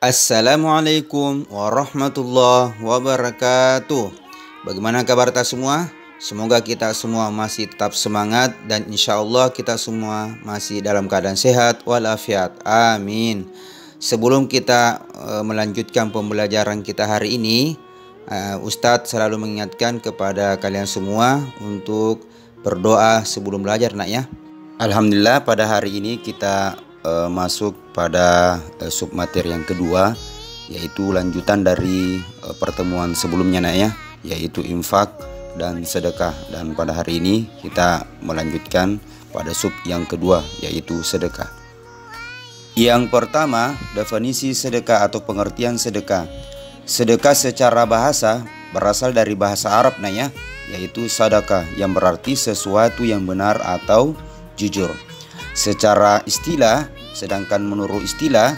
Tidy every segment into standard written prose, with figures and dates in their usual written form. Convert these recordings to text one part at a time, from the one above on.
Assalamualaikum warahmatullahi wabarakatuh. Bagaimana kabar kita semua? Semoga kita semua masih tetap semangat dan insya Allah kita semua masih dalam keadaan sehat walafiat. Amin. Sebelum kita melanjutkan pembelajaran kita hari ini, Ustadz selalu mengingatkan kepada kalian semua untuk berdoa sebelum belajar, nak ya. Alhamdulillah pada hari ini kita masuk pada submateri yang kedua, yaitu lanjutan dari pertemuan sebelumnya, nak ya, yaitu infak dan sedekah. Dan pada hari ini kita melanjutkan pada sub yang kedua, yaitu sedekah. Yang pertama, definisi sedekah atau pengertian sedekah. Sedekah secara bahasa berasal dari bahasa Arab, nak ya, yaitu sadaqah, yang berarti sesuatu yang benar atau jujur. Secara istilah, sedangkan menurut istilah,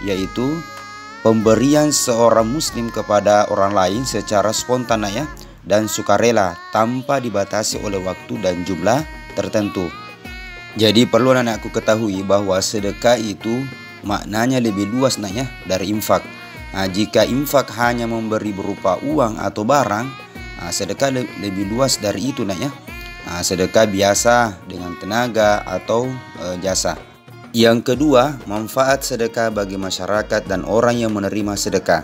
yaitu pemberian seorang muslim kepada orang lain secara spontan, ya, dan sukarela tanpa dibatasi oleh waktu dan jumlah tertentu. Jadi perlu anakku ketahui bahwa sedekah itu maknanya lebih luas, nak ya, dari infak. Nah, jika infak hanya memberi berupa uang atau barang, sedekah lebih luas dari itu, nak ya. Sedekah biasa dengan tenaga atau jasa. Yang kedua, manfaat sedekah bagi masyarakat dan orang yang menerima sedekah.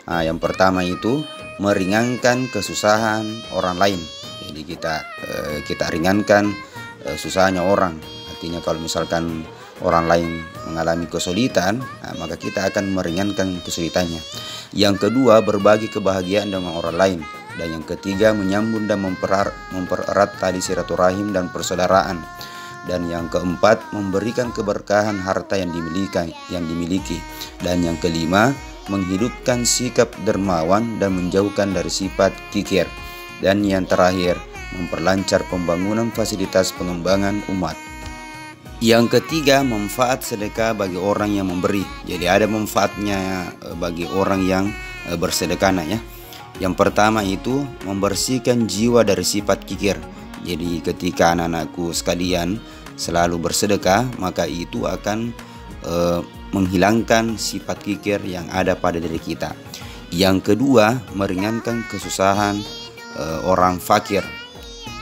Yang pertama itu meringankan kesusahan orang lain. Jadi kita ringankan susahnya orang. Artinya kalau misalkan orang lain mengalami kesulitan, maka kita akan meringankan kesulitannya. Yang kedua, berbagi kebahagiaan dengan orang lain. Dan yang ketiga, menyambung dan mempererat tali silaturahim dan persaudaraan. Dan yang keempat, memberikan keberkahan harta yang dimiliki. Dan yang kelima, menghidupkan sikap dermawan dan menjauhkan dari sifat kikir. Dan yang terakhir, memperlancar pembangunan fasilitas pengembangan umat. Yang ketiga, manfaat sedekah bagi orang yang memberi. Jadi ada manfaatnya bagi orang yang bersedekah, ya. Yang pertama itu membersihkan jiwa dari sifat kikir. Jadi ketika anak-anakku sekalian selalu bersedekah, maka itu akan menghilangkan sifat kikir yang ada pada diri kita. Yang kedua, meringankan kesusahan orang fakir.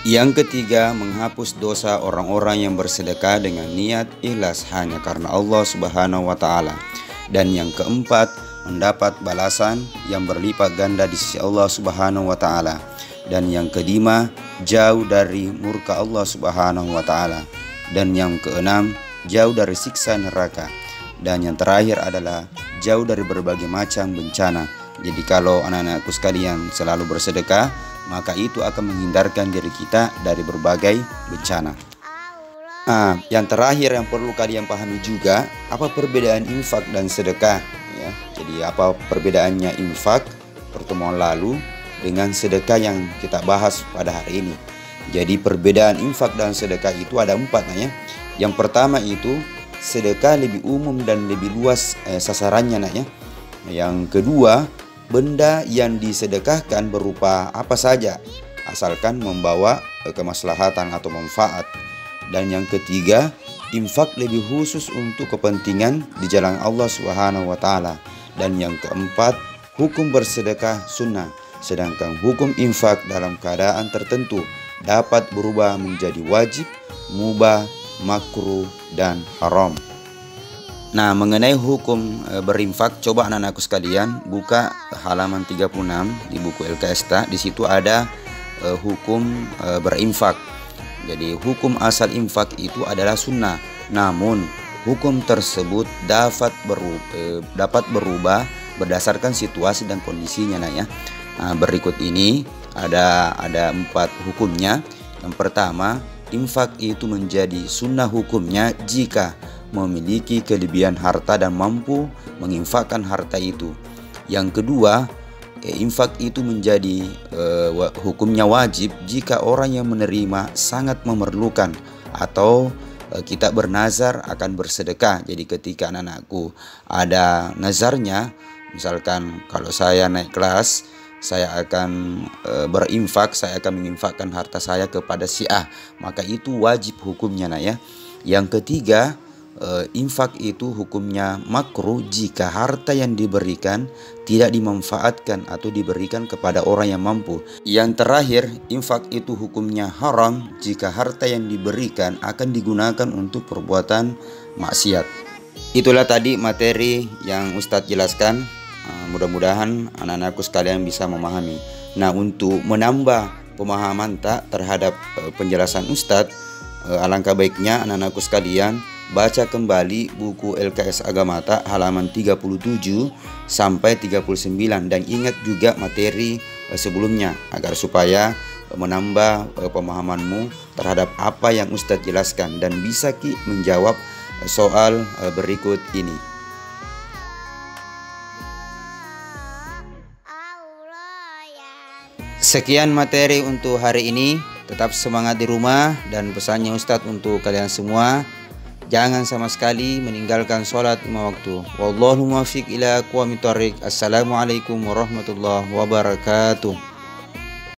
Yang ketiga, menghapus dosa orang-orang yang bersedekah dengan niat ikhlas hanya karena Allah Subhanahu wa taala. Dan yang keempat, mendapat balasan yang berlipat ganda di sisi Allah Subhanahu wa taala. Dan yang kelima, jauh dari murka Allah Subhanahu wa taala. Dan yang keenam, jauh dari siksa neraka. Dan yang terakhir adalah jauh dari berbagai macam bencana. Jadi kalau anak-anakku sekalian selalu bersedekah, maka itu akan menghindarkan diri kita dari berbagai bencana. Yang terakhir yang perlu kalian pahami juga, apa perbedaan infak dan sedekah, ya. Jadi apa perbedaannya infak pertemuan lalu dengan sedekah yang kita bahas pada hari ini. Jadi perbedaan infak dan sedekah itu ada 4, ya. Yang pertama itu sedekah lebih umum dan lebih luas sasarannya, ya. Yang kedua, benda yang disedekahkan berupa apa saja asalkan membawa kemaslahatan atau manfaat. Dan yang ketiga, infak lebih khusus untuk kepentingan di jalan Allah Subhanahu wa taala. Dan yang keempat, hukum bersedekah sunnah, sedangkan hukum infak dalam keadaan tertentu dapat berubah menjadi wajib, mubah, makruh, dan haram. Nah, mengenai hukum berinfak, coba anak-anakku sekalian buka halaman 36 di buku LKSTA. Di situ ada hukum berinfak. Jadi hukum asal infak itu adalah sunnah. Namun hukum tersebut dapat berubah berdasarkan situasi dan kondisinya, ya. Berikut ini ada 4 hukumnya. Yang pertama, infak itu menjadi sunnah hukumnya jika memiliki kelebihan harta dan mampu menginfakkan harta itu. Yang kedua, infak itu menjadi hukumnya wajib jika orang yang menerima sangat memerlukan atau kita bernazar akan bersedekah. Jadi ketika anak-anakku ada nazarnya, misalkan kalau saya naik kelas, saya akan berinfak, saya akan menginfakkan harta saya kepada si A, maka itu wajib hukumnya, ya. Yang ketiga, infak itu hukumnya makruh jika harta yang diberikan tidak dimanfaatkan atau diberikan kepada orang yang mampu. Yang terakhir, infak itu hukumnya haram jika harta yang diberikan akan digunakan untuk perbuatan maksiat. Itulah tadi materi yang Ustadz jelaskan. Mudah-mudahan anak-anakku sekalian bisa memahami. Nah, untuk menambah pemahaman terhadap penjelasan Ustadz, alangkah baiknya anak-anakku sekalian baca kembali buku LKS Agamata halaman 37 sampai 39 dan ingat juga materi sebelumnya agar supaya menambah pemahamanmu terhadap apa yang Ustadz jelaskan dan bisa menjawab soal berikut ini. Sekian materi untuk hari ini. Tetap semangat di rumah, dan pesannya Ustadz untuk kalian semua, jangan sama sekali meninggalkan sholat 5 waktu. Wallahu muwaffiq ila aqwamit thoriq. Assalamualaikum warahmatullahi wabarakatuh.